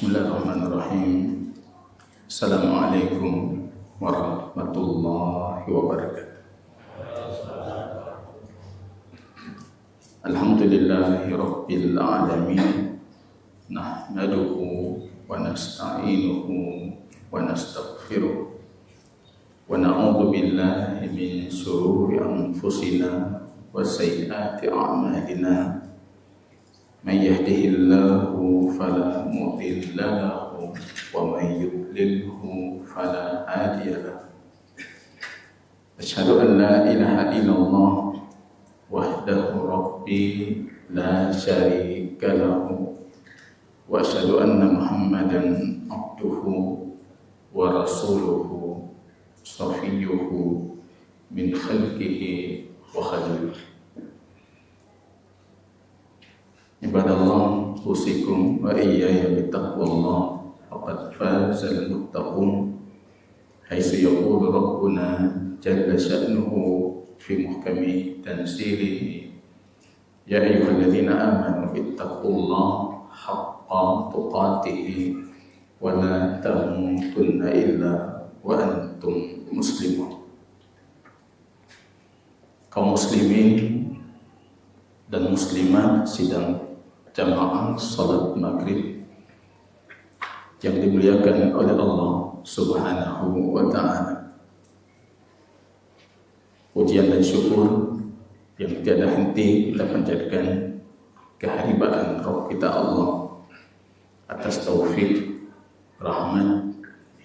Bismillahirrahmanirrahim. Assalamualaikum warahmatullahi wabarakatuh. Alhamdulillahi rabbil alamin. Nahmaduhu wa nasta'inuhu wa nastaghfiruh wa na'udzu billahi min shururi anfusina wa sayyiati a'malina. Man yahdihillahu fala mudilla lahu wa man yudlilhu fala hadiya lahu. Asyhadu an la ilaha illallah wahdahu rabbi la syarika lahu wa asyhadu anna Muhammadan abduhu wa rasuluhu safiyyuhu min khalqihi wa khalilihi. Ibadallah, usikum wa iyaya bittaqwallah faqad fazal muttaqun. Haitsu yaqulu rabbuna jalla sya'nuhu fi muhkami tanzilihi, ya ayyuhalladzina amanu ittaqullaha haqqa tuqatih wa la tamutunna illa wa antum muslimun. Kaum muslimin dan muslimat sidang jamaah salat maghrib yang dimuliakan oleh Allah Subhanahu wa ta'ala. Pujian dan syukur yang tiada henti kita panjatkan kehadiran Rabb kita Allah atas taufik, rahmat,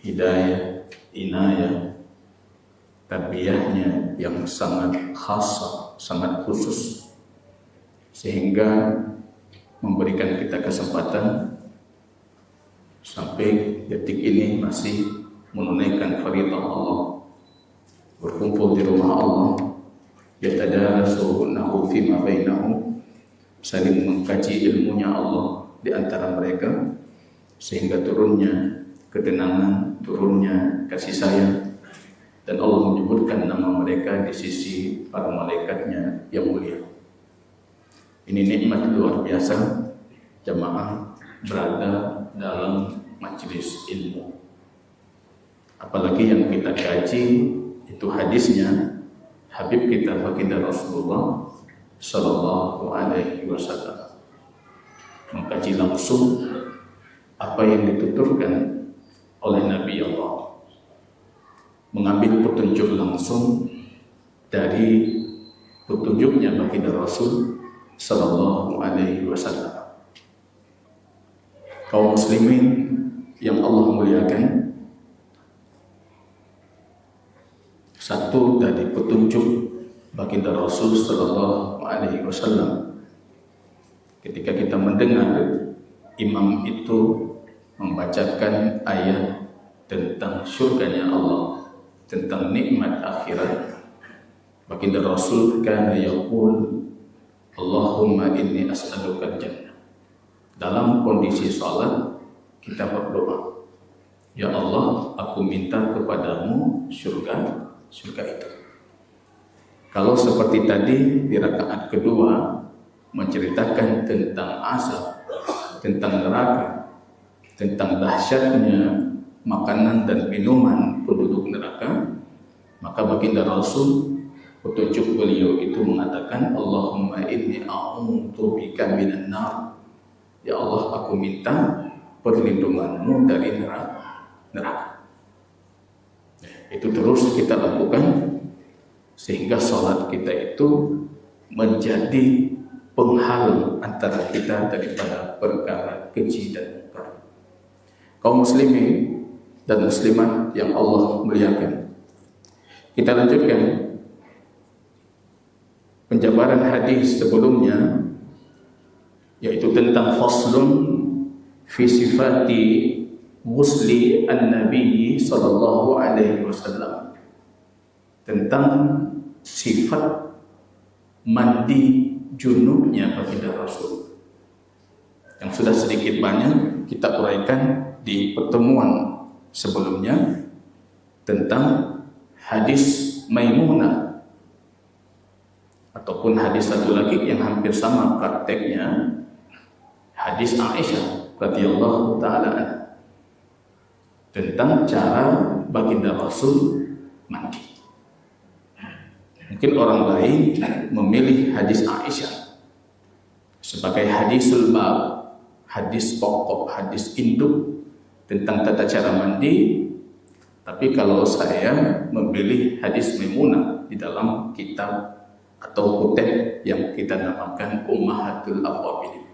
hidayah, inayah, tarbiyahnya yang sangat khas, sangat khusus, sehingga memberikan kita kesempatan sampai detik ini masih menunaikan fardhu Allah, berkumpul di rumah Allah, yatadarasunahu fima bainahum, saling mengkaji ilmunya Allah di antara mereka, sehingga turunnya ketenangan, turunnya kasih sayang, dan Allah menyebutkan nama mereka di sisi para malaikatnya yang mulia. Ini nikmat luar biasa jamaah berada dalam majelis ilmu. Apalagi yang kita kaji itu hadisnya Habib kita baginda Rasulullah Sallallahu Alaihi Wasallam. Mengkaji langsung apa yang dituturkan oleh Nabi Allah, mengambil petunjuk langsung dari petunjuknya baginda Rasul Sallallahu Alaihi Wasallam. Kaum muslimin yang Allah muliakan, satu dari petunjuk baginda Rasul Sallallahu Alaihi Wasallam, ketika kita mendengar imam itu membacakan ayat tentang surganya Allah, tentang nikmat akhirat, baginda Rasul kana yaqul Allahumma inni as'aluka jannah. Dalam kondisi salat kita berdoa, ya Allah, aku minta kepadamu surga itu. Kalau seperti tadi di rakaat kedua menceritakan tentang azab, tentang neraka, tentang dahsyatnya makanan dan minuman penduduk neraka, maka baginda Rasul petunjuk beliau itu mengatakan, Allahumma inni a'udzu bika minan nar. Ya Allah, aku minta perlindunganmu dari neraka. Itu terus kita lakukan sehingga salat kita itu menjadi penghalang antara kita daripada perkara keji dan munkar. Kaum muslimin dan muslimat yang Allah muliakan, kita lanjutkan penjabaran hadis sebelumnya, yaitu tentang faslun fi sifati ghusli an-nabi sallallahu alaihi wasallam, tentang sifat mandi junubnya baginda Rasul, yang sudah sedikit banyak kita uraikan di pertemuan sebelumnya tentang hadis Maimunah, ataupun hadis satu lagi yang hampir sama prakteknya, hadis Aisyah radhiyallahu taala anha tentang cara baginda Rasul mandi. Mungkin orang lain memilih hadis Aisyah sebagai hadisul bab, hadis pokok, hadis induk tentang tata cara mandi. Tapi kalau saya memilih hadis Maimunah di dalam kitab atau kutub yang kita namakan Ummahatul Aqwabin.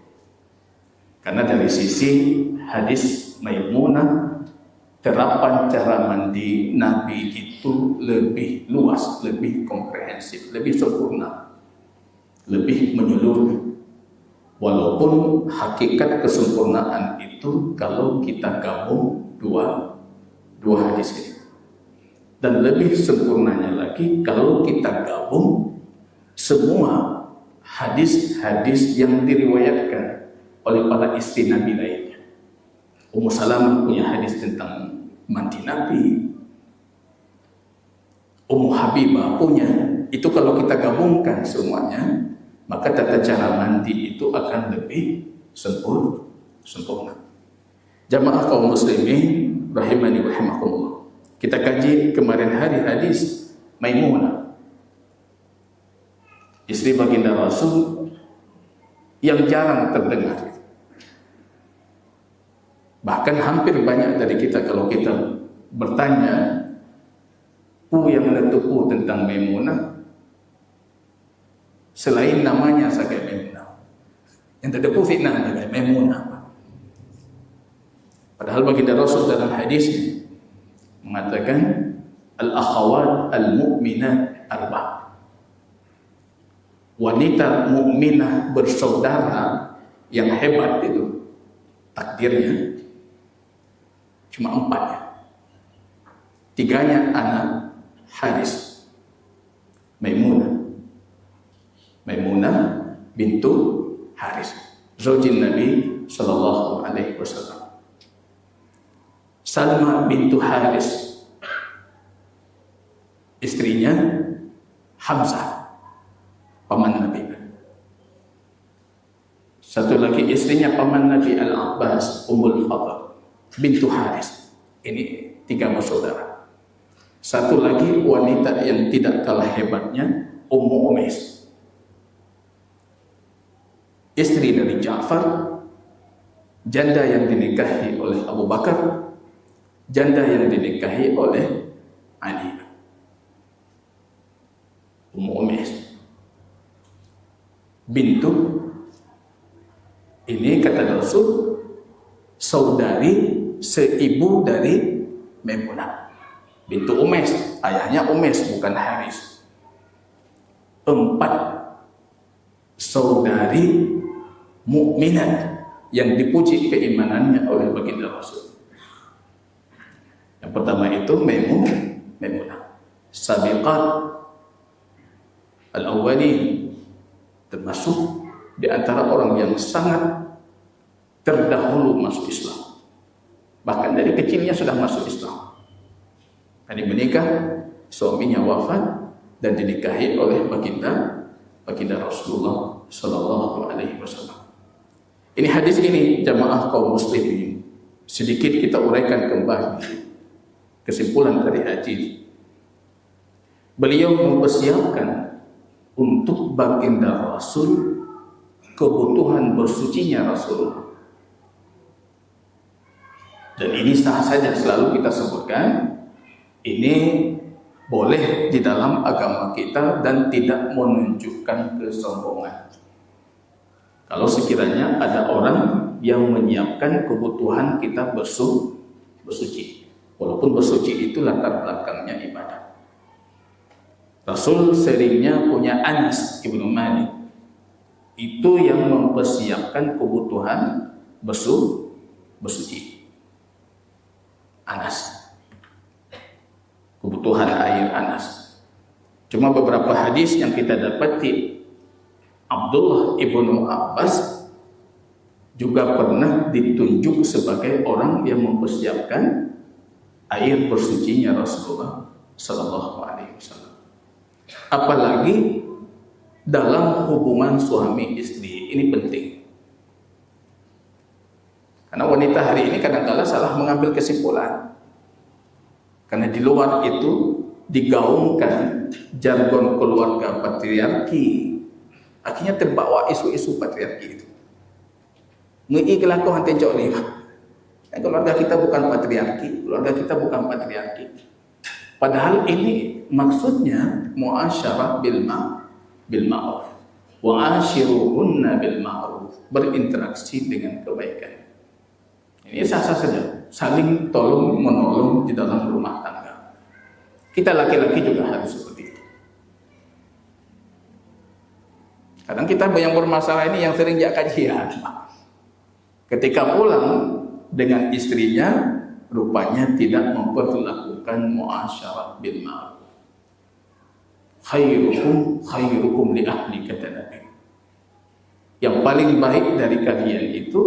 Karena dari sisi hadis Maimunah, terapan cara mandi Nabi itu lebih luas, lebih komprehensif, lebih sempurna, lebih menyeluruh. Walaupun hakikat kesempurnaan itu kalau kita gabung dua hadis ini. Dan lebih sempurnanya lagi kalau kita gabung semua hadis-hadis yang diriwayatkan oleh para istri Nabi lainnya. Ummu Salamah punya hadis tentang mandi Nabi, Ummu Habibah punya. Itu kalau kita gabungkan semuanya, maka tata cara mandi itu akan lebih sempurna. Jamaah kaum muslimin rahimani wa rahimakumullah. Kita kaji kemarin hari hadis Maimunah, istri baginda Rasul yang jarang terdengar. Bahkan hampir banyak dari kita kalau kita bertanya yang menentuku tentang Maimunah, selain namanya saja Maimunah, yang terdepu fitnah adalah Maimunah. Padahal baginda Rasul dalam hadisnya mengatakan al-akhawat al-mu'minat arba'. Wanita mukminah bersaudara yang hebat itu takdirnya cuma 4. 3-nya anak Haris, Maimunah bintu Haris, zaujin Nabi sallallahu alaihi wasallam. Salma bintu Haris, istrinya Hamzah, paman Nabi. Satu lagi istrinya paman Nabi Al-Abbas, Ummul Fadl bintu Haris. Ini 3 bersaudara. Satu lagi wanita yang tidak kalah hebatnya, Ummu Umais, istri dari Ja'far, janda yang dinikahi oleh Abu Bakar, janda yang dinikahi oleh Ali. Ummu Umais bintu, ini kata Rasul, saudari seibu dari Maimunah bintu Umais. Ayahnya Umais bukan Haris. 4 saudari mukminat yang dipuji keimanannya oleh baginda Rasul. Yang pertama itu Maimunah, sabiqat al-awwalin, termasuk di antara orang yang sangat terdahulu masuk Islam. Bahkan dari kecilnya sudah masuk Islam. Tadi menikah, suaminya wafat dan dinikahi oleh baginda Rasulullah sallallahu alaihi wasallam. Ini hadis ini jamaah kaum muslimin, sedikit kita uraikan kembali kesimpulan dari hadis. Beliau mempersiapkan untuk baginda Rasul kebutuhan bersucinya Rasulullah. Dan ini sah saja selalu kita sebutkan, ini boleh di dalam agama kita dan tidak menunjukkan kesombongan. Kalau sekiranya ada orang yang menyiapkan kebutuhan kita bersuci, walaupun bersuci itu latar belakangnya ibadah. Rasul seringnya punya Anas ibnu Malik, itu yang mempersiapkan kebutuhan bersuci. Anas, kebutuhan air Anas. Cuma beberapa hadis yang kita dapati, Abdullah ibnu Abbas juga pernah ditunjuk sebagai orang yang mempersiapkan air bersucinya Rasulullah sallallahu alaihi wasallam. Apalagi dalam hubungan suami istri, ini penting. Karena wanita hari ini kadang-kala salah mengambil kesimpulan. Karena di luar itu digaungkan jargon keluarga patriarki. Akhirnya terbawa isu-isu patriarki itu. Ngei kelaku hanti cok ni. Keluarga kita bukan patriarki, keluarga kita bukan patriarki. Padahal ini maksudnya muasyarah bil ma'ruf. Wa ashiruhunna bil ma'ruf. Berinteraksi dengan kebaikan. Ini sah-sah saja, saling tolong menolong di dalam rumah tangga. Kita laki-laki juga harus seperti itu. Kadang kita yang bermasalah ini yang sering jak kajian. Ketika pulang dengan istrinya, rupanya tidak memperlakukan muasyarah bil ma'ruf. Khairukum li ahli, kata Nabi. Yang paling baik dari kalian itu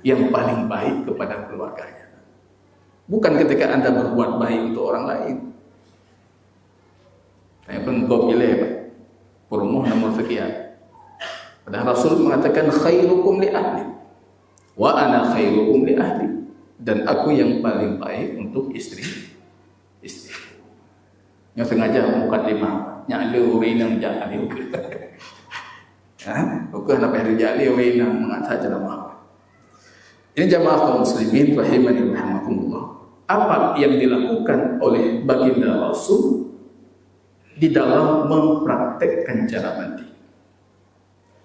yang paling baik kepada keluarganya. Bukan ketika Anda berbuat baik untuk orang lain. Saya pun kau pilih perumuh nomor sekian. Padahal Rasul mengatakan khairukum li ahli wa ana khairukum li ahli, dan aku yang paling baik untuk istri. Yang sengaja mukadimah nyale urinang jali. Bukan apa yang jali urinang mengatakan ceramah. Ini jamaah kaum muslimin rahimani wa rahimakumullah. Apa yang dilakukan oleh baginda Rasul di dalam mempraktekkan cara mandi?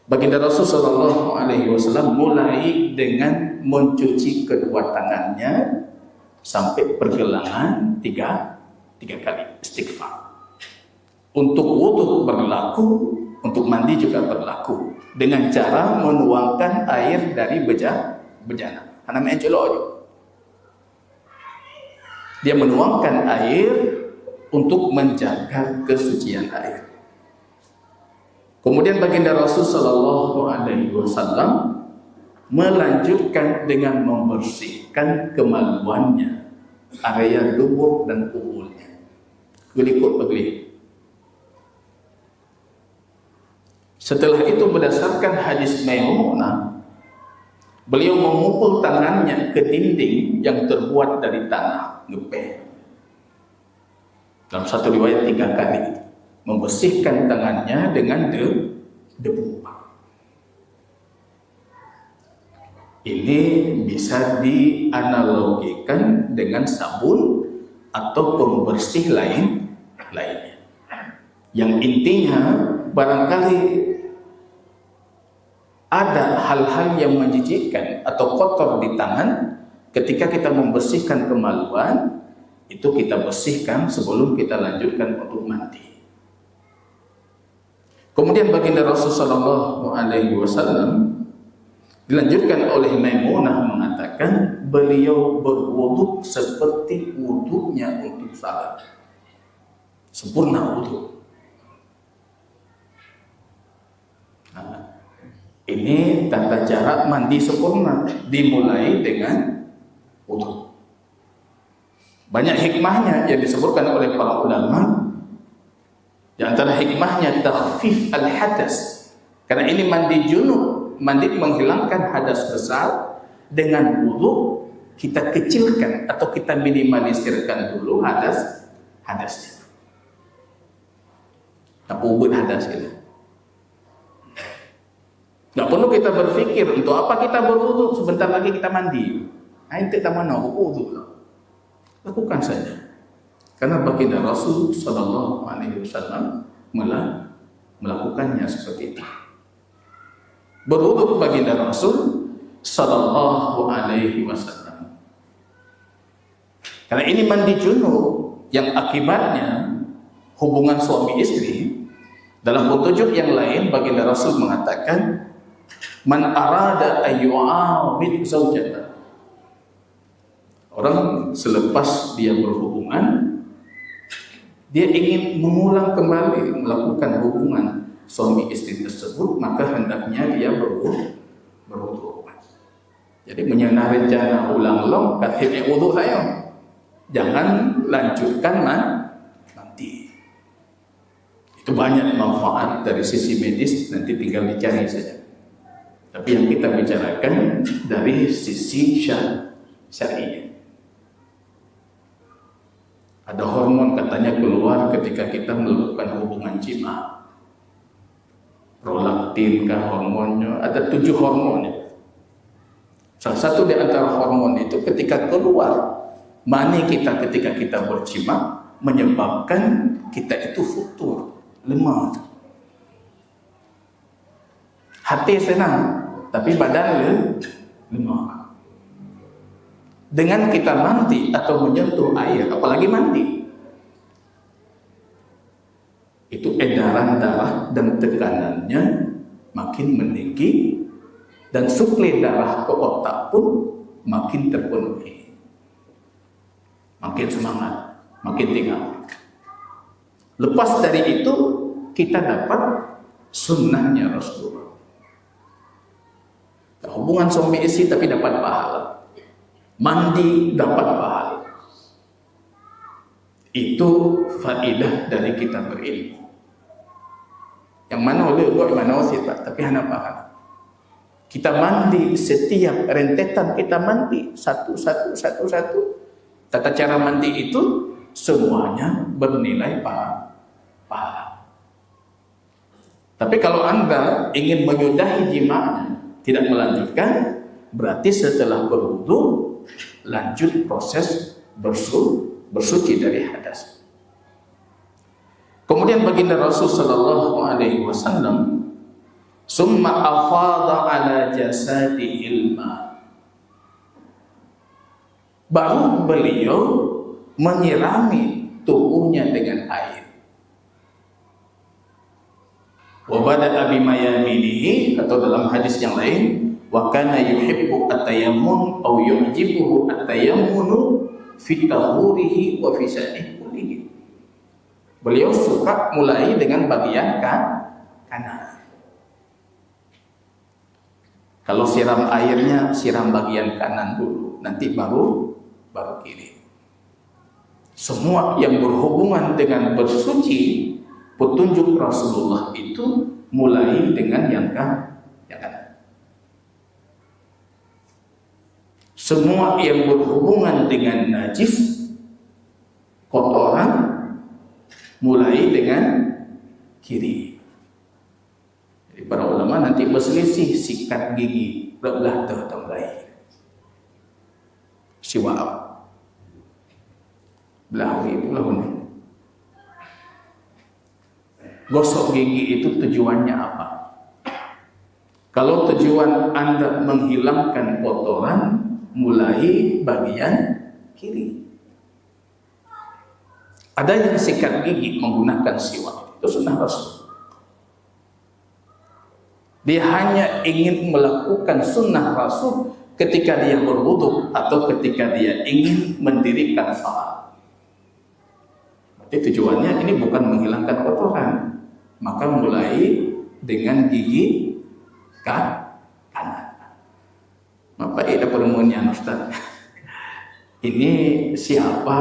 Baginda Rasul sallallahu alaihi wasallam mulai dengan mencuci kedua tangannya sampai pergelangan tiga kali istighfar. Untuk wudu berlaku, untuk mandi juga berlaku, dengan cara menuangkan air dari bejana. Karena main celok je. Dia menuangkan air untuk menjaga kesucian air. Kemudian baginda Rasul sallallahu alaihi wasallam melanjutkan dengan membersihkan kemaluannya, area lubuk dan kukulnya. Kelikut begitu. Setelah itu berdasarkan hadis Maimunah, beliau memukul tangannya ke dinding yang terbuat dari tanah, ngepeh. Dalam satu riwayat 3 kali. Membersihkan tangannya dengan debu. Ini bisa dianalogikan dengan sabun atau pembersih lainnya. Yang intinya barangkali ada hal-hal yang menjijikkan atau kotor di tangan, ketika kita membersihkan kemaluan, itu kita bersihkan sebelum kita lanjutkan untuk mandi. Kemudian baginda Rasulullah sallallahu alaihi wasallam dilanjutkan oleh Maimunah mengatakan beliau berwudu seperti wudunya untuk salat. Sempurna wudu. Ini tata cara mandi sempurna, dimulai dengan wudu. Banyak hikmahnya yang disebutkan oleh para ulama. Di antara hikmahnya takhfif al-hadas. Karena ini mandi junub, mandi menghilangkan hadas besar. Dengan wudu kita kecilkan atau kita minimalisirkan dulu hadasnya. Apa ubud hadas ini? Tidak perlu kita berpikir untuk apa kita berwudu, sebentar lagi kita mandi. Nah, itu kita mana wudu. Lakukan saja. Karena baginda Rasul sallallahu alaihi wasallam melakukannya seperti itu. Berwudu baginda Rasul sallallahu alaihi wasallam. Karena ini mandi junub yang akibatnya hubungan suami istri. Dalam petunjuk yang lain baginda Rasul mengatakan, man arada ayyu'awid zawjata. Orang selepas dia berhubungan, dia ingin mengulang kembali melakukan hubungan suami istri tersebut, maka hendaknya dia berwudu. Jadi menyenang rencana ulang-ulang katanya wudu saya. Jangan lanjutkan mandi. Itu banyak manfaat dari sisi medis, nanti tinggal dicari saja. Tapi yang kita bicarakan dari sisi syar'i. Ada hormon katanya keluar ketika kita melakukan hubungan jima. Prolaktin kah hormonnya? Ada 7 hormon. Salah satu di antara hormon itu ketika keluar mani kita ketika kita berjima menyebabkan kita itu futur, lemah. Hati senang, tapi badan lemah. Dengan kita mandi atau menyentuh air, apalagi mandi, itu edaran darah dan tekanannya makin meninggi dan suplai darah ke otak pun makin terpenuhi, makin semangat, makin tinggal. Lepas dari itu kita dapat sunnahnya Rasulullah. Hubungan suami istri tapi dapat pahala, mandi dapat pahala. Itu faedah dari kita berilmu. Yang mana oleh buat mana sifat, tapi hanya pahala. Kita mandi setiap rentetan kita mandi satu. Tata cara mandi itu semuanya bernilai pahala. Tapi kalau Anda ingin menyudahi jima'nya, tidak melanjutkan, berarti setelah berwudu lanjut proses bersuci dari hadas. Kemudian baginda Rasul sallallahu alaihi wasallam summa afadha ala jasadihil ma. Baru beliau menyirami tubuhnya dengan air. Wa bada'a bima yaminihi, atau dalam hadis yang lain, wa kana yuhibbu at-tayammun aw yu'jibuhu at-tayammunu fi tahurihi wa fi sya'nihi kullihi. Beliau suka mulai dengan bagian kanan. Kalau siram airnya, siram bagian kanan dulu, nanti baru kiri. Semua yang berhubungan dengan bersuci, petunjuk Rasulullah itu mulai dengan yang kanan. Semua yang berhubungan dengan najis, kotoran, mulai dengan kiri. Jadi para ulama nanti berselisih sikat gigi belah tertambai. Siwa'ab belah itu lahun. Gosok gigi itu tujuannya apa? Kalau tujuan Anda menghilangkan kotoran, mulai bagian kiri. Ada yang sikat gigi menggunakan siwak, itu sunnah Rasul. Dia hanya ingin melakukan sunnah Rasul ketika dia berwudu atau ketika dia ingin mendirikan salat. Berarti tujuannya ini bukan menghilangkan kotoran. Maka mulai dengan gigi kanan. Apa itu pertemuannya Ustaz? Ini siapa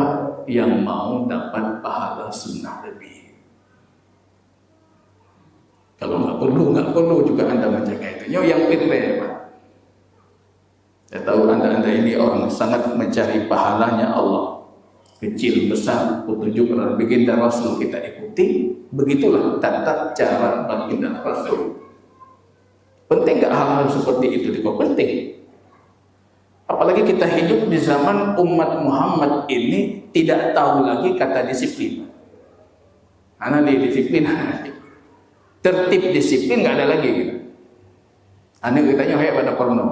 yang mau dapat pahala sunnah lebih? Kalau nggak perlu juga Anda menjaga itu. Yang pintar, Pak. Saya tahu Anda ini orang sangat mencari pahalanya Allah. Kecil besar petunjuk baginda Rasul kita ikuti. Begitulah tata cara baginda Rasul. Penting nggak hal-hal seperti itu? Penting. Apalagi kita hidup di zaman umat Muhammad ini tidak tahu lagi kata disiplin. Anak disiplin, tertib disiplin nggak ada lagi gitu. Anak kitanya kayak pada porno.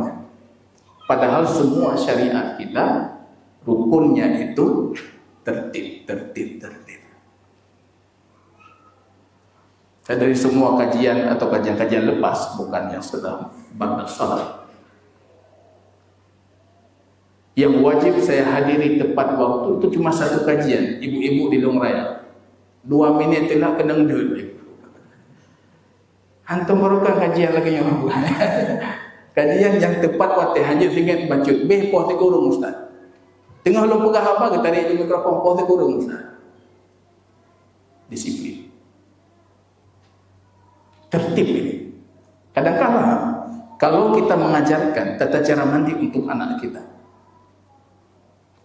Padahal semua syariat kita rukunnya itu tertib. Saya dari semua kajian atau kajian lepas, bukan yang sudah ba'da salat, yang wajib saya hadiri tepat waktu itu cuma satu kajian, ibu-ibu di Long Raya. 2 menit telah kenang dulu. Antum barukan kajian lagi yang bukan. Kajian yang tepat waktu hanya ingat baca poh te kurung Ustaz. Tengah lu pegah apa kita tarik mikrofon poh te kurung Ustaz. Disiplin. Tertib ini. Kadang-kadang Kalau kita mengajarkan tata cara mandi untuk anak kita,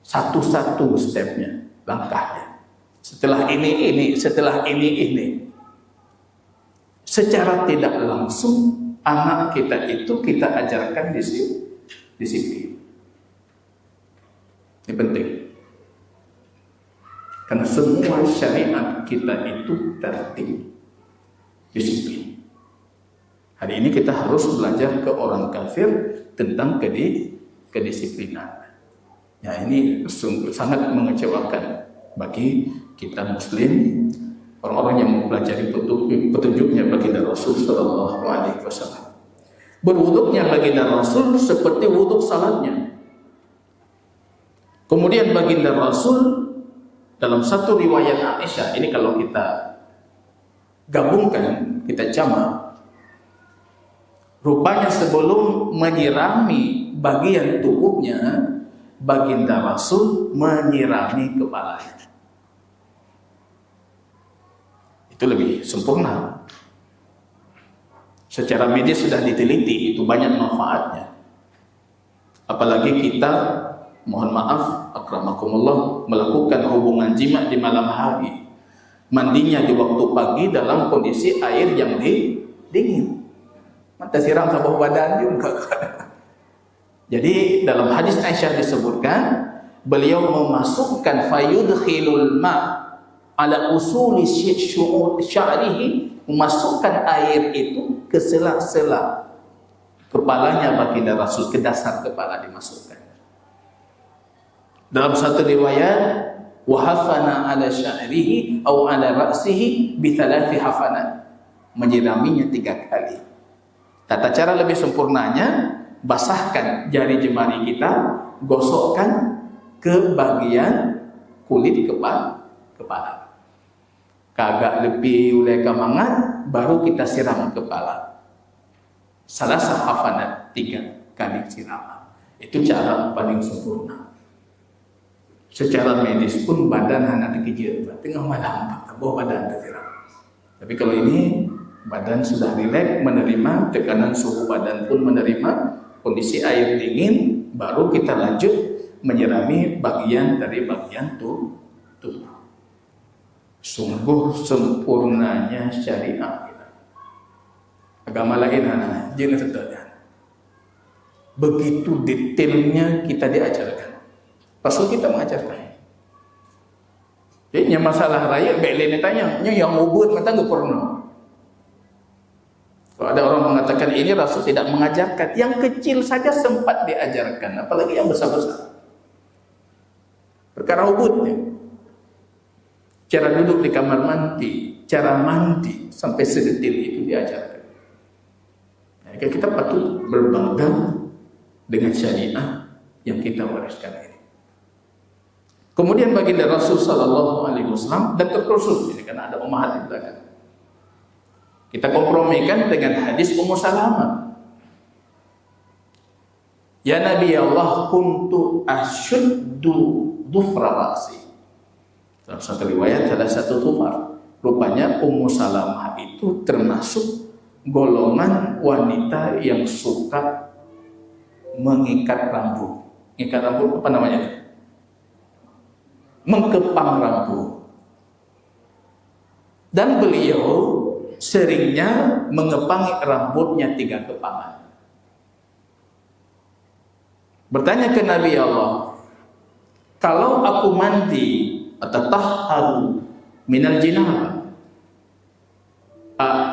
satu-satu stepnya, langkahnya, setelah ini, setelah ini, secara tidak langsung anak kita itu kita ajarkan disiplin. Ini penting. Karena semua syariat kita itu tertib, disiplin. Hari ini kita harus belajar ke orang kafir tentang kedisiplinan. Ya, ini sungguh sangat mengecewakan bagi kita Muslim, orang-orang yang mempelajari petunjuknya baginda Rasul Sallallahu Alaihi Wasallam. Berwuduknya baginda Rasul seperti wuduk salatnya. Kemudian baginda Rasul dalam satu riwayat Aisyah, ini kalau kita gabungkan, kita jamak, rupanya sebelum menyirami bagian tubuhnya, baginda Rasul menyirami kepalanya. Itu lebih sempurna. Secara medis sudah diteliti, itu banyak manfaatnya. Apalagi kita, mohon maaf, akramakumullah, melakukan hubungan jima di malam hari, mandinya di waktu pagi dalam kondisi air yang dingin. Mata siram sabah badan juga. Jadi dalam hadis Aisyah disebutkan, beliau memasukkan fayudkhilul ma' ala usuli sya'rihi, memasukkan air itu ke sela-sela kepalanya baginda Rasul, ke dasar kepala dimasukkan. Dalam satu riwayat, wa hafana ala sya'rihi atau ala ra'sihi bi thalathi hafanat, menyiraminya 3 kali. Tata cara lebih sempurnanya, basahkan jari jemari kita, gosokkan ke bagian kulit kepala. Kagak lebih ulai kamangan, baru kita siram kepala. Salah hafanat 3 kali siraman. Itu cara paling sempurna. Secara medis pun badan anak dikijil, tengah malam bawah badan tersiram. Tapi kalau ini badan sudah rileks, menerima tekanan suhu badan pun menerima kondisi air dingin, baru kita lanjut menyirami bagian dari bagian tubuh. Sungguh sempurnanya syariat kita. Agama lain anak jangan setanya. Begitu detailnya kita diajarkan. Rasul kita mengajarkan. Jadi masalah raya, belen tanya, yang ubud mata nggak pernah. Kalau ada orang mengatakan ini Rasul tidak mengajarkan, yang kecil saja sempat diajarkan, apalagi yang besar-besar. Perkara ubudnya, cara duduk di kamar mandi, cara mandi, sampai sedetil itu diajarkan. Nah, kita patut berbangga dengan syariah yang kita wariskan ini. Kemudian baginda Rasul Sallallahu Alaihi Wasallam, dan terkhusus ini karena ada ummahat di belakang, kita kompromikan dengan hadis Ummu Salamah. Ya Nabi Allah, kuntu asyuddu dhufra ra'si. Dalam satu riwayat ada satu dhufar. Rupanya Ummu Salamah itu termasuk golongan wanita yang suka mengikat rambut. Mengikat rambut apa namanya? Mengkepang rambut. Dan beliau seringnya mengepangi rambutnya 3 kepangan. Bertanya ke Nabi Allah, kalau aku mandi atau tahharu minal jinabah,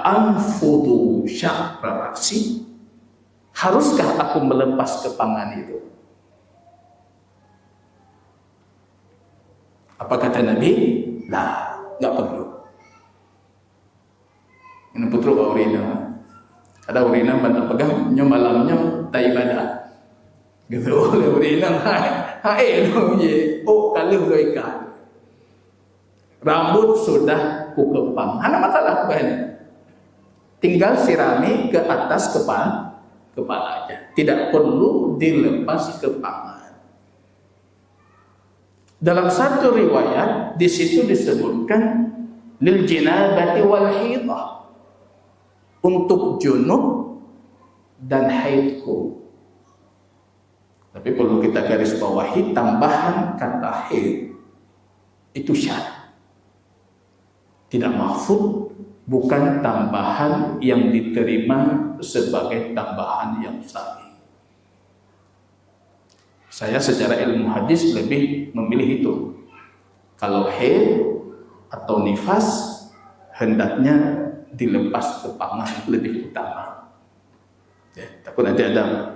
anfudu sya'ra ra'si, haruskah aku melepas kepangan itu? Apa kata Nabi? Lah, enggak perlu. Ini putru urina. Ada urina pada pegang malamnya tak ibadah. Gitu oleh urina hai dong ye. Oh, kali udah ikan. Rambut sudah kukepang. Ada masalah banyak. Tinggal sirami ke atas kepalanya. Tidak perlu dilepas kepangan. Dalam satu riwayat di situ disebutkan lil jinabati wal hidah, untuk junub dan haidku. Tapi perlu kita garis bawahi, tambahan kata haid itu syad, tidak mahfud, bukan tambahan yang diterima sebagai tambahan yang sahih. Saya secara ilmu hadis lebih memilih itu. Kalau haid atau nifas hendaknya dilepas ke pangan lebih utama. Ya, takut nanti ada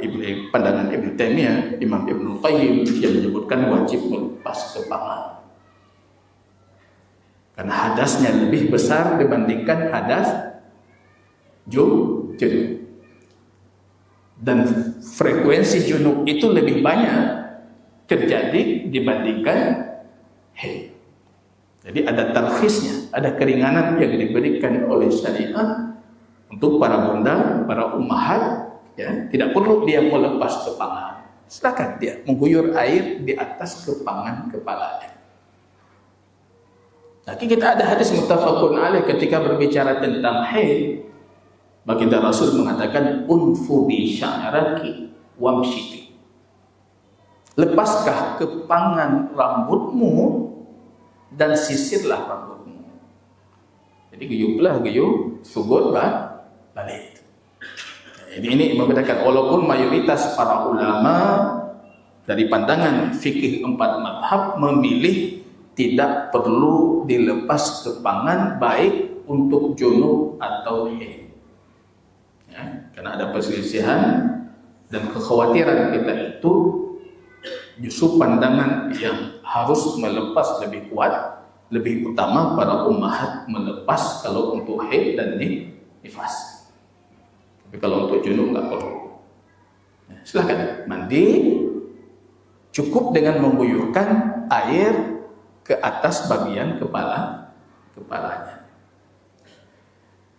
pandangan Ibnu Taimiyah, Imam Ibnu Qayyim yang menyebutkan wajib melepas ke pangan. Karena hadasnya lebih besar dibandingkan hadas junub. Dan frekuensi junub itu lebih banyak terjadi dibandingkan haid. Jadi ada tarkhisnya, ada keringanan yang diberikan oleh syariat untuk para bunda, para ummahat, ya, tidak perlu dia melepas kepangan. Silakan dia mengguyur air di atas kepangan kepalanya. Tapi kita ada hadis muttafaqun alaih ketika berbicara tentang haid, baginda Rasul mengatakan unfudi sya'raki wamshiti. Lepaskah kepangan rambutmu dan sisirlah rambutmu. Jadi guyup sugut balik. Jadi ini membedakan, walaupun mayoritas para ulama dari pandangan fikih 4 mazhab memilih tidak perlu dilepas kepangan baik untuk junub atau haid. Ya, karena ada perselisihan dan kekhawatiran kita itu justru pandangan yang harus melepas lebih kuat, lebih utama para ummahat melepas kalau untuk haid dan nifas. Tapi kalau untuk junub nggak perlu. Ya, silakan mandi, cukup dengan mengguyurkan air ke atas bagian kepalanya.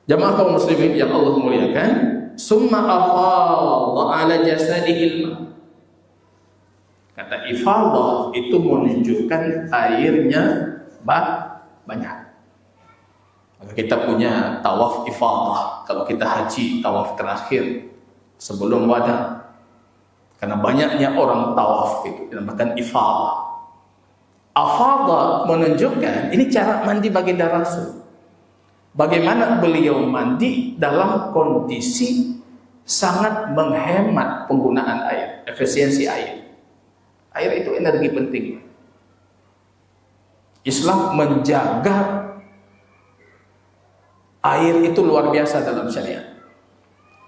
Jamaah kaum muslimin yang Allah muliakan, summa afadha ala jasadihil ma. Kata ifadah itu menunjukkan airnya banyak. Maka kita punya tawaf ifadah. Kalau kita haji, tawaf terakhir sebelum wada. Karena banyaknya orang tawaf itu dinamakan ifadah. Afadha menunjukkan ini cara mandi baginda Rasul. Bagaimana beliau mandi dalam kondisi sangat menghemat penggunaan air, efisiensi air. Air itu energi penting. Islam menjaga air itu luar biasa dalam syariat.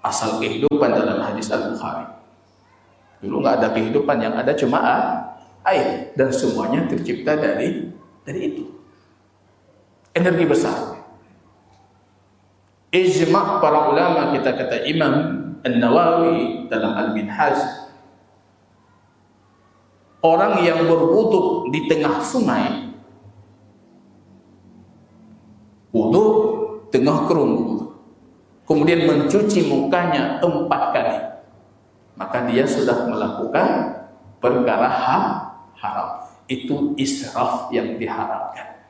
Asal kehidupan dalam hadis Al-Bukhari. Dulu nggak ada kehidupan, yang ada cuma air, dan semuanya tercipta dari itu. Energi besar. Ijma' para ulama, kita kata Imam An-Nawawi dalam Al-Minhaj, orang yang berwudu di tengah sungai, wudu tengah kerung, kemudian mencuci mukanya 4 kali, maka dia sudah melakukan perkara haram. Itu israf yang diharamkan,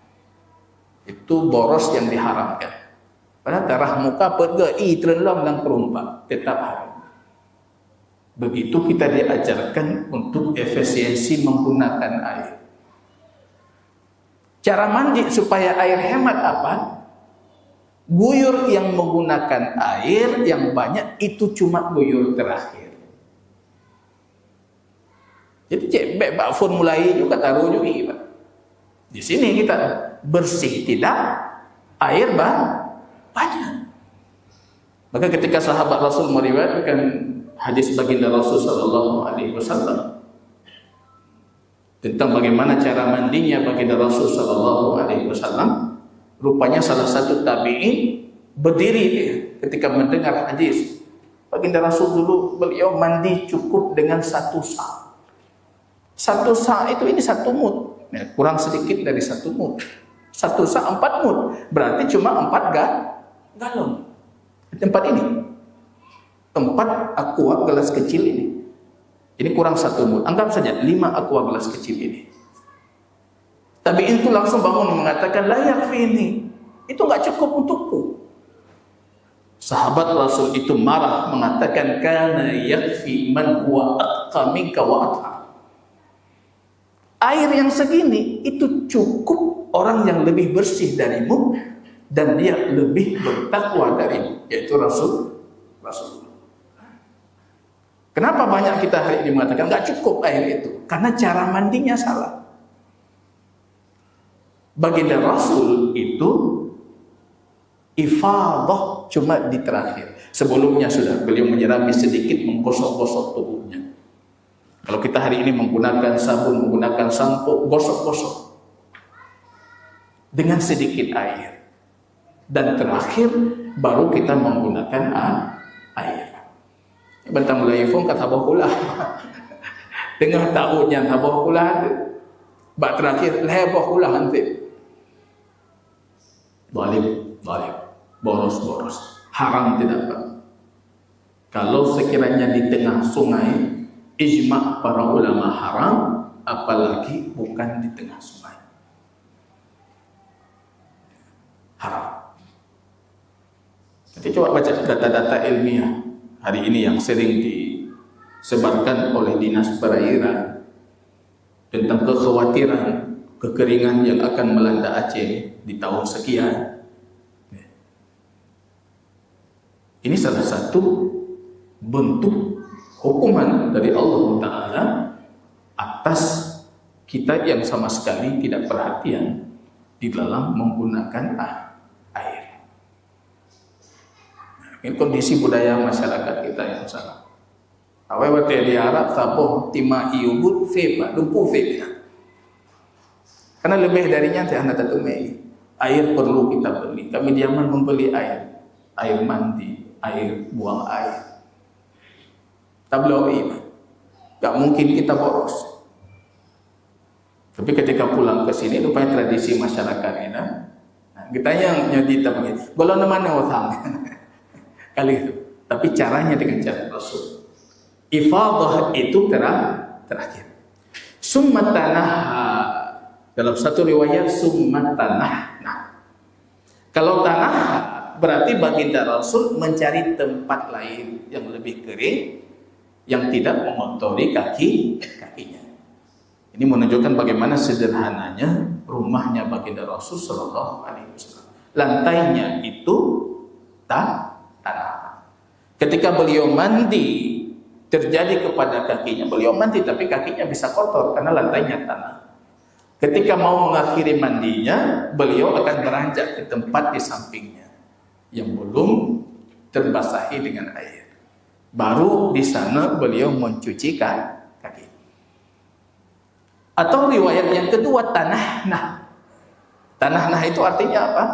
itu boros yang diharamkan. Padahal darah muka pergi terendam dalam kerumpak tetap haram. Begitu kita diajarkan untuk efisiensi menggunakan air. Cara mandi supaya air hemat apa? Guyur yang menggunakan air yang banyak itu cuma guyur terakhir. Jadi cebek bak formulai juga taruh juga. Di sini kita bersih tidak, air banyak. Maka ketika sahabat Rasul meriwayatkan hadis baginda Rasul sallallahu alaihi wasallam tentang bagaimana cara mandinya baginda Rasul sallallahu alaihi wasallam, rupanya salah satu tabi'in berdiri dia ketika mendengar hadis baginda Rasul. Dulu beliau mandi cukup dengan 1 sa'. 1 sa' itu ini 1 mud, ya, kurang sedikit dari 1 mud. 1 sa' 4 mud, berarti cuma 4 galon. Tempat ini 4 aqua gelas kecil ini. Ini kurang 1 mud. Anggap saja 5 aqua gelas kecil ini. Tabi'in itu langsung bangun mengatakan, la yakfini. Itu enggak cukup untukku. Sahabat Rasul itu marah, mengatakan kana yakfi man huwa atqa minka wa atha. Air yang segini itu cukup orang yang lebih bersih darimu dan dia lebih bertakwa darimu, yaitu Rasul. Kenapa banyak kita hari ini mengatakan nggak cukup air itu? Karena cara mandinya salah. Baginda Rasul itu ifadah cuma di terakhir. Sebelumnya sudah beliau menyirami sedikit, menggosok-gosok tubuhnya. Kalau kita hari ini menggunakan sabun, menggunakan sampo, gosok-gosok dengan sedikit air. Dan terakhir baru kita menggunakan air. Bentang mulai phone kata bohula. Tengah tahunnya tabah pula. Bak terakhir leboh pula nanti. Zalim. Boros. Haram tidak Pak. Kalau sekiranya di tengah sungai, ijma' para ulama haram, apalagi bukan di tengah sungai. Haram. Nanti coba baca data-data ilmiah hari ini yang sering disebarkan oleh Dinas Perairan tentang kekhawatiran kekeringan yang akan melanda Aceh di tahun sekian. Ini salah satu bentuk hukuman dari Allah Ta'ala atas kita yang sama sekali tidak perhatian di dalam menggunakan air. Ini kondisi budaya masyarakat kita yang salah. Awal waktu di Arab tapoh tima iubut fepa lumpuh fepa. Karena lebih darinya teh anak tatumei. Air perlu kita beli. Kami di Yaman membeli air mandi, air buang air. Tabloid. Gak mungkin kita boros. Tapi ketika pulang ke sini rupanya tradisi masyarakat ini. Nah, kita yang nyodita begitu. Golong mana utang. Kali itu. Tapi caranya dengan cara Rasul. Ifadah itu terakhir. Summa tanaha. Dalam satu riwayat summa tanahna. Kalau tanah berarti baginda Rasul mencari tempat lain yang lebih kering yang tidak mengotori kakinya. Ini menunjukkan bagaimana sederhananya rumahnya baginda Rasul sallallahu alaihi wasallam. Lantainya itu tanah. Ketika beliau mandi terjadi kepada kakinya, beliau mandi tapi kakinya bisa kotor karena lantainya tanah. Ketika mau mengakhiri mandinya, beliau akan beranjak ke tempat di sampingnya yang belum terbasahi dengan air. Baru di sana beliau mencuci kaki. Atau riwayat yang kedua tanahna. Tanahna itu artinya apa?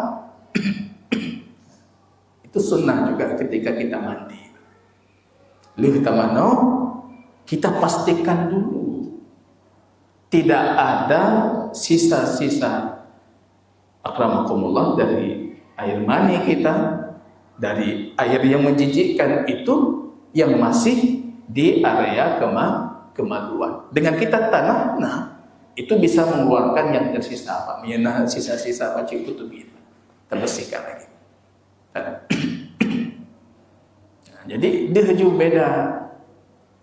Itu sunnah juga ketika kita mandi. Lihat tamano, kita pastikan dulu tidak ada sisa-sisa akramakumullah dari air mani kita, dari air yang menjijikkan itu yang masih di area kemaluan. Dengan kita tanah, itu bisa mengeluarkan yang tersisa apa? Nah, sisa-sisa apa itu kita terbersihkan lagi. Nah, jadi dia juga beda.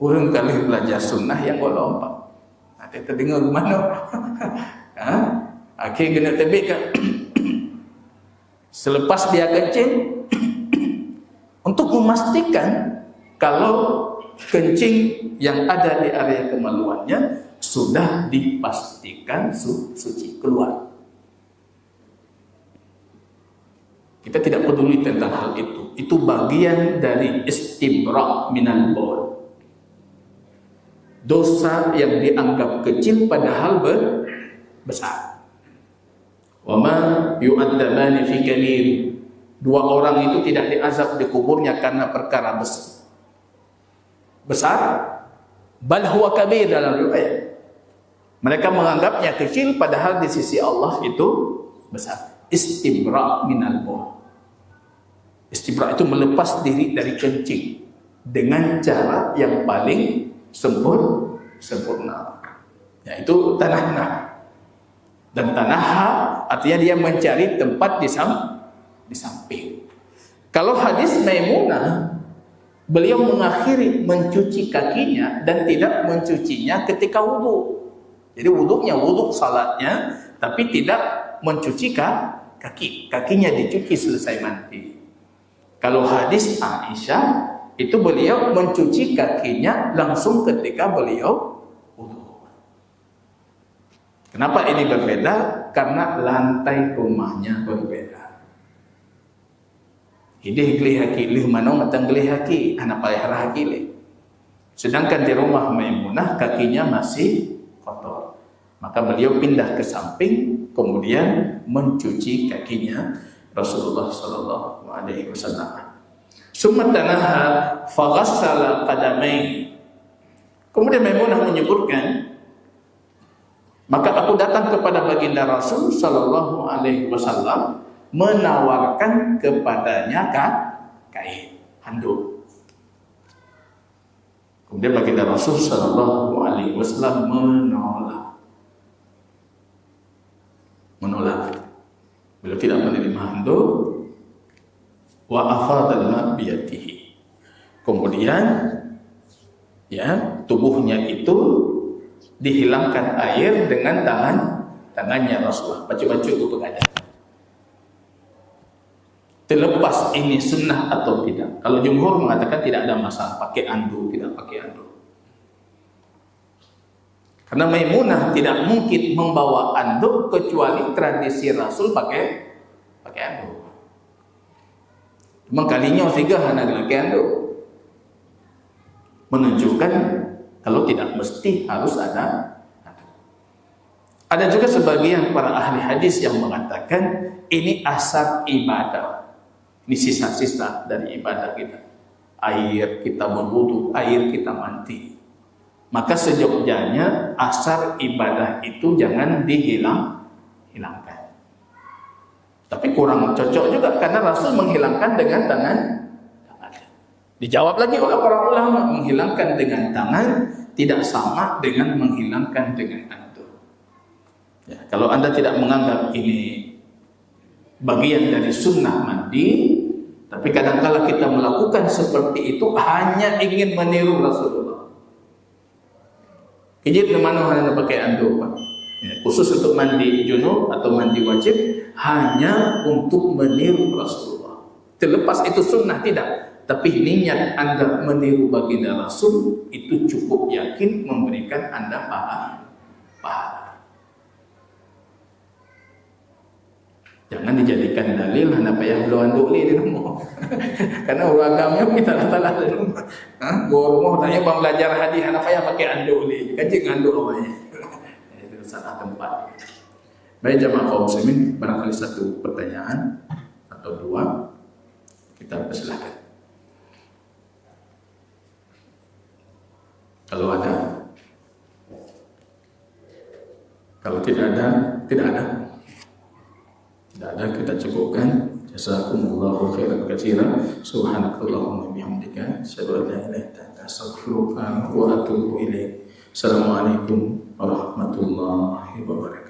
Orang kali belajar sunnah yang golompak. Nanti terdengar mana? Akhirnya kena tebikkan. Selepas dia kencing, untuk memastikan kalau kencing yang ada di area kemaluannya sudah dipastikan suci keluar. Kita tidak peduli tentang hal itu. Itu bagian dari istibra' minal baul. Dosa yang dianggap kecil padahal besar. Wa ma yu'adzabani fi kabir. Dua orang itu tidak diazab di kuburnya karena perkara besar. Bal huwa kabir dalam riwayat. Mereka menganggapnya kecil padahal di sisi Allah itu besar. Istibra' minal baul. Istibra' itu melepas diri dari kencing dengan cara yang paling sempurna. Yaitu tanahna. Dan tanah artinya dia mencari tempat di samping. Kalau hadis Maimunah, beliau mengakhiri mencuci kakinya dan tidak mencucinya ketika wudhu. Jadi wudhunya wudhu salatnya, tapi tidak mencuci kakinya dicuci selesai mandi. Kalau hadis Aisyah, itu beliau mencuci kakinya langsung ketika beliau wudhu. Kenapa ini berbeda? Karena lantai rumahnya berbeda. Idih gelih haki, lih manong matang gelih haki, anak payah haki lih. Sedangkan di rumah Maimunah kakinya masih kotor. Maka beliau pindah ke samping, kemudian mencuci kakinya Rasulullah sallallahu alaihi wasallam. Summa tanaha faghassala qadamaihi. Kemudian Maimunah menyebutkan, maka aku datang kepada baginda Rasul sallallahu alaihi wasallam menawarkan kepadanya kain handuk. Kemudian baginda Rasul sallallahu alaihi wasallam menolak. Beliau tidak menerima handuk. Wa afadal ma biyadihi. Kemudian tubuhnya itu dihilangkan air dengan tangannya Rasulullah. Baca-baca itu pengajar. Terlepas ini sunnah atau tidak. Kalau jumhur mengatakan tidak ada masalah pakai anduk, tidak pakai anduk. Karena Maimunah tidak mungkin membawa anduk kecuali tradisi Rasul pakai anduk. Cuma kalinya tiga hanya pakai anduk. Menunjukkan kalau tidak mesti harus ada anduk. Ada juga sebagian para ahli hadis yang mengatakan ini asar ibadah. Ini sisa-sisa dari ibadah kita. Air kita berwudu, air kita mandi. Maka sejognya asar ibadah itu jangan dihilangkan. Tapi kurang cocok juga karena Rasul menghilangkan dengan tangan. Dijawab lagi oleh para ulama, menghilangkan dengan tangan tidak sama dengan menghilangkan dengan anduk. Ya, kalau Anda tidak menganggap ini bagian dari sunnah mandi, tapi kadang-kala kita melakukan seperti itu hanya ingin meniru Rasulullah. Ijib mana hanya pakai anduk, Pak. Ya, khusus untuk mandi junub atau mandi wajib hanya untuk meniru Rasulullah. Terlepas itu sunnah tidak, tapi niat Anda meniru baginda Rasul itu cukup yakin memberikan Anda pahala. Jangan dijadikan dalil hanya payah belum anduk di rumah. Karena uragamnya kita salah di rumah. Gua rumah tanya bang belajar hadis hanya payah pakai anduk ni. Kaji nganduk awalnya. Itu salah tempat. Baik jemaah kaum muslimin, barangkali satu pertanyaan atau dua kita persilakan. Kalau ada, kalau tidak ada, tidak ada. Tidak ada, kita cukupkan. Jazakumullahu khairan katsiran. Subhanakallahumma bihamdika asyhadu an la ilaha illa anta astaghfiruka wa atubu ilaik. Assalamualaikum warahmatullahi wabarakatuh.